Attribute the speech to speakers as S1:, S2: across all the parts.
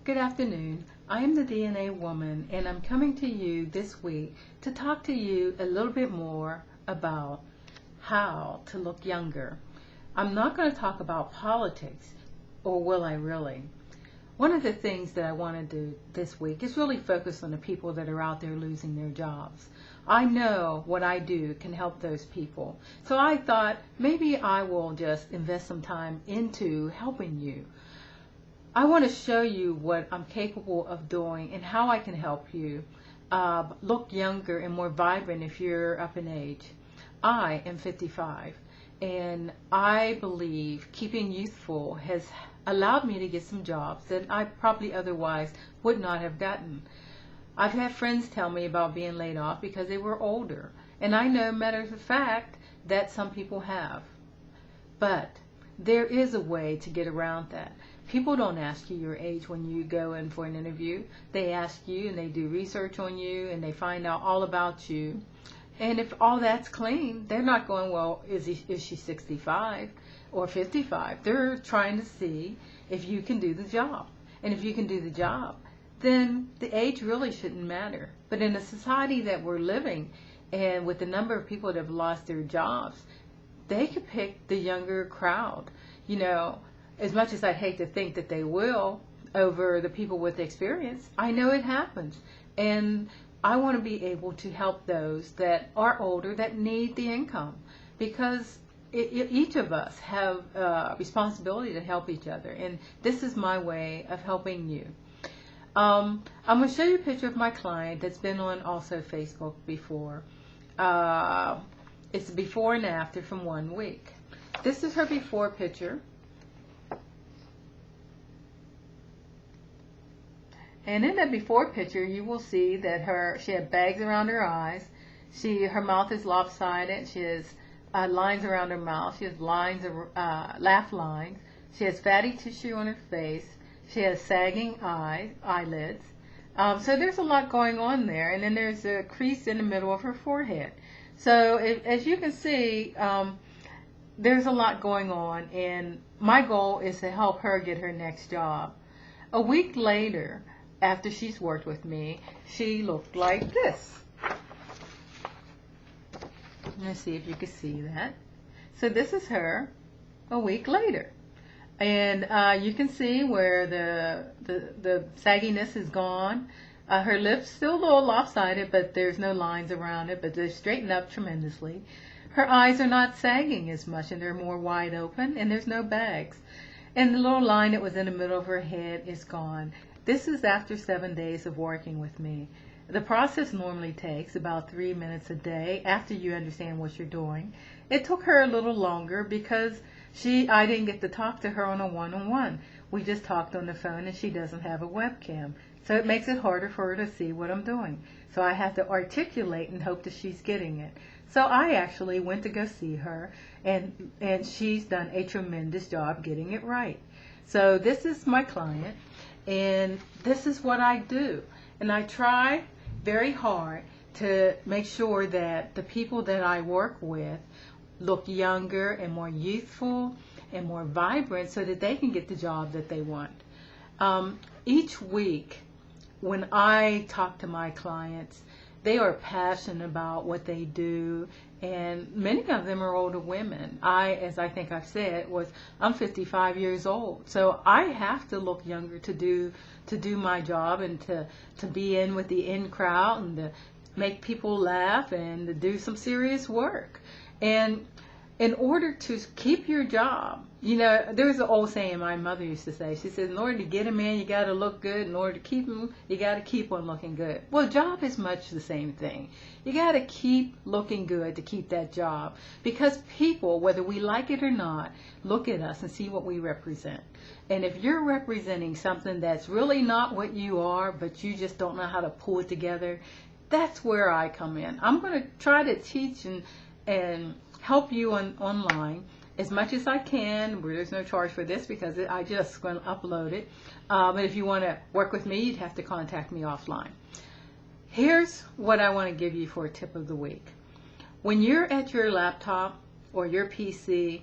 S1: Good afternoon. I am the DNA Woman, and I'm coming to you this week to talk to you a little bit more about how to look younger. I'm not going to talk about politics, or will I really? One of the things that I want to do this week is really focus on the people that are out there losing their jobs. I know what I do can help those people. So I thought maybe I will just invest some time into helping you. I want to show you what I'm capable of doing and how I can help you look younger and more vibrant if you're up in age. I am 55, and I believe keeping youthful has allowed me to get some jobs that I probably otherwise would not have gotten. I've had friends tell me about being laid off because they were older, and I know, matter of fact, that some people have. But there is a way to get around that. People don't ask you your age when you go in for an interview. They ask you and they do research on you and they find out all about you. And if all that's clean, they're not going, well, is she 65 or 55? They're trying to see if you can do the job. And if you can do the job, then the age really shouldn't matter. But in the society that we're living, and with the number of people that have lost their jobs, they could pick the younger crowd. You know, as much as I'd hate to think that they will over the people with experience, I know it happens. And I want to be able to help those that are older that need the income, because each of us have a responsibility to help each other. And this is my way of helping you. I'm going to show you a picture of my client that's been on also Facebook before. It's before and after from 1 week. This is her before picture. And in that before picture, you will see that she had bags around her eyes. Her mouth is lopsided. She has lines around her mouth. She has laugh lines. She has fatty tissue on her face. She has sagging eyelids. So there's a lot going on there. And then there's a crease in the middle of her forehead. So as you can see, there's a lot going on. And my goal is to help her get her next job. A week later, after she's worked with me, she looked like this. Let's see if you can see that. So this is her a week later. And you can see where the sagginess is gone. Her lips still a little lopsided, but there's no lines around it, but they're straightened up tremendously. Her eyes are not sagging as much, and they're more wide open, and there's no bags. And the little line that was in the middle of her head is gone. This is after 7 days of working with me. The process normally takes about 3 minutes a day after you understand what you're doing. It took her a little longer because I didn't get to talk to her on a one-on-one. We just talked on the phone, and she doesn't have a webcam. So it makes it harder for her to see what I'm doing. So I have to articulate and hope that she's getting it. So I actually went to go see her, and she's done a tremendous job getting it right. So this is my client, and this is what I do. And I try very hard to make sure that the people that I work with look younger and more youthful and more vibrant so that they can get the job that they want. Each week when I talk to my clients, they are passionate about what they do, and many of them are older women. As I think I've said, I'm 55 years old, so I have to look younger to do my job and to be in with the in crowd and to make people laugh and to do some serious work. And in order to keep your job, there's an old saying my mother used to say. She says, in order to get a man, you got to look good. In order to keep him, you got to keep on looking good. Well, job is much the same thing. You got to keep looking good to keep that job, because people, whether we like it or not, look at us and see what we represent. And if you're representing something that's really not what you are, but you just don't know how to pull it together, that's where I come in. I'm going to try to teach and help you online as much as I can. There's no charge for this because I just going to upload it. But if you want to work with me, you'd have to contact me offline. Here's what I want to give you for a tip of the week. When you're at your laptop or your PC,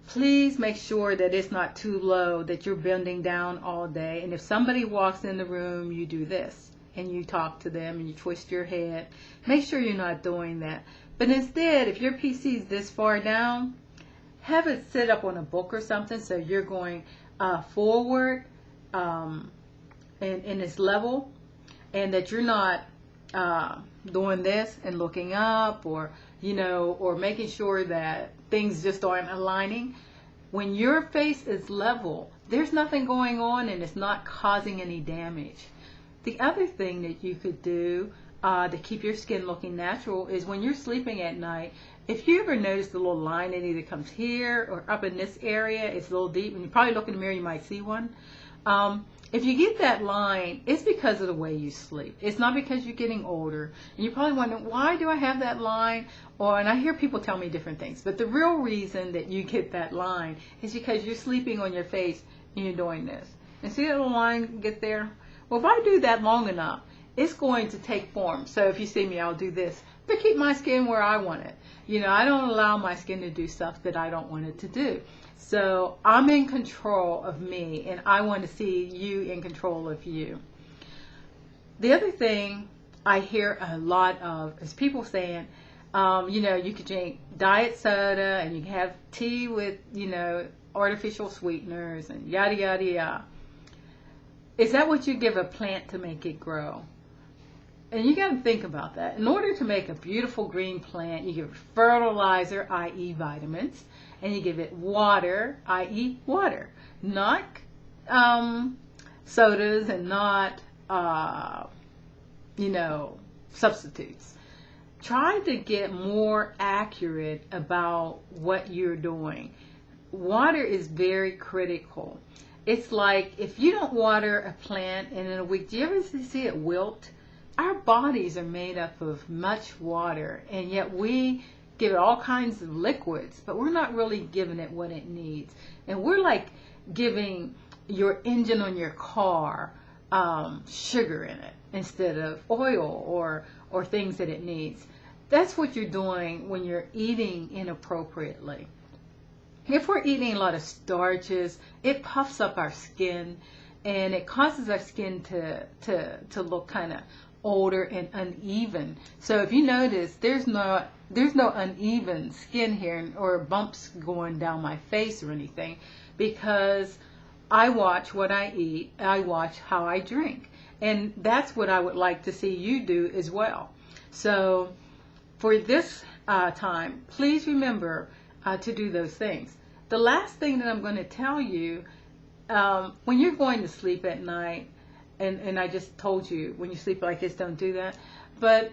S1: please make sure that it's not too low, that you're bending down all day. And if somebody walks in the room, you do this and you talk to them and you twist your head. Make sure you're not doing that. But instead, if your PC is this far down, have it sit up on a book or something so you're going forward in this level, and that you're not doing this and looking up, or or making sure that things just aren't aligning. When your face is level, there's nothing going on and it's not causing any damage. The other thing that you could do to keep your skin looking natural is when you're sleeping at night, if you ever notice the little line that either comes here or up in this area, it's a little deep, and you probably look in the mirror, you might see one. If you get that line, it's because of the way you sleep. It's not because you're getting older. And you're probably wondering, why do I have that line? And I hear people tell me different things. But the real reason that you get that line is because you're sleeping on your face and you're doing this. And see that little line get there? Well, if I do that long enough, it's going to take form. So if you see me, I'll do this. But keep my skin where I want it. I don't allow my skin to do stuff that I don't want it to do. So I'm in control of me, and I want to see you in control of you. The other thing I hear a lot of is people saying, you could drink diet soda and you can have tea with, artificial sweeteners and yada, yada, yada. Is that what you give a plant to make it grow? And you got to think about that. In order to make a beautiful green plant, you give it fertilizer, i.e. vitamins, and you give it water, i.e. water. Not sodas and not, substitutes. Try to get more accurate about what you're doing. Water is very critical. It's like if you don't water a plant and in a week, do you ever see it wilt? Our bodies are made up of much water, and yet we give it all kinds of liquids, but we're not really giving it what it needs. And we're like giving your engine on your car sugar in it instead of oil or things that it needs. That's what you're doing when you're eating inappropriately. If we're eating a lot of starches, it puffs up our skin, and it causes our skin to look kind of older and uneven. So if you notice, there's no uneven skin here or bumps going down my face or anything, because I watch what I eat, I watch how I drink, and that's what I would like to see you do as well. So for this time, please remember to do those things. The last thing that I'm going to tell you, when you're going to sleep at night, and I just told you, when you sleep like this, don't do that. But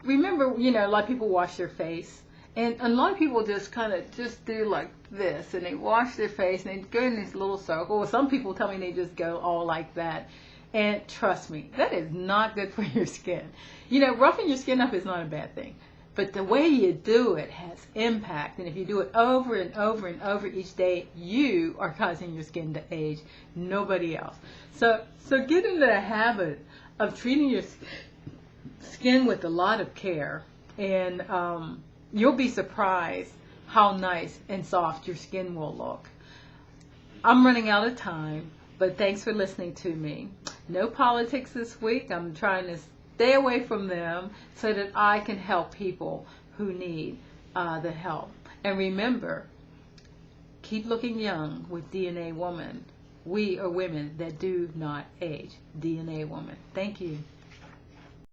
S1: remember, a lot of people wash their face. And a lot of people just kind of just do like this. And they wash their face and they go in this little circle. Or some people tell me they just go all like that. And trust me, that is not good for your skin. Roughing your skin up is not a bad thing. But the way you do it has impact. And if you do it over and over and over each day, you are causing your skin to age, nobody else. So get into the habit of treating your skin with a lot of care. And you'll be surprised how nice and soft your skin will look. I'm running out of time, but thanks for listening to me. No politics this week. I'm trying to stay away from them so that I can help people who need the help. And remember, keep looking young with DNA Woman. We are women that do not age. DNA Woman. Thank you.